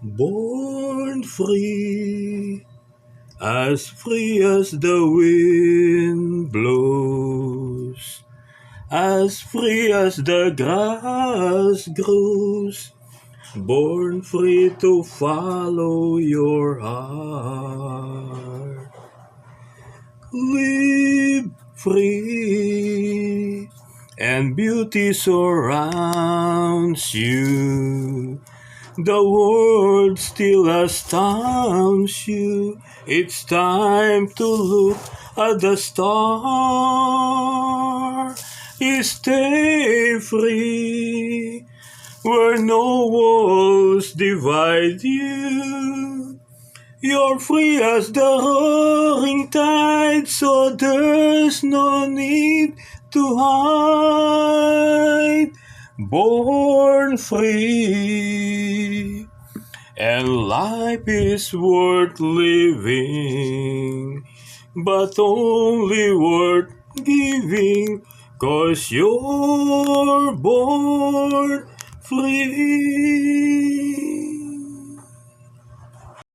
Born free as the wind blows, as free as the grass grows, born free to follow your heart. Live free, and beauty surrounds you. The world still astounds you. It's time to look at the star. Stay free, where no walls divide you. You're free as the roaring tide, so there's no need to hide. Born free, and life is worth living, but only worth giving, 'cause you're born free.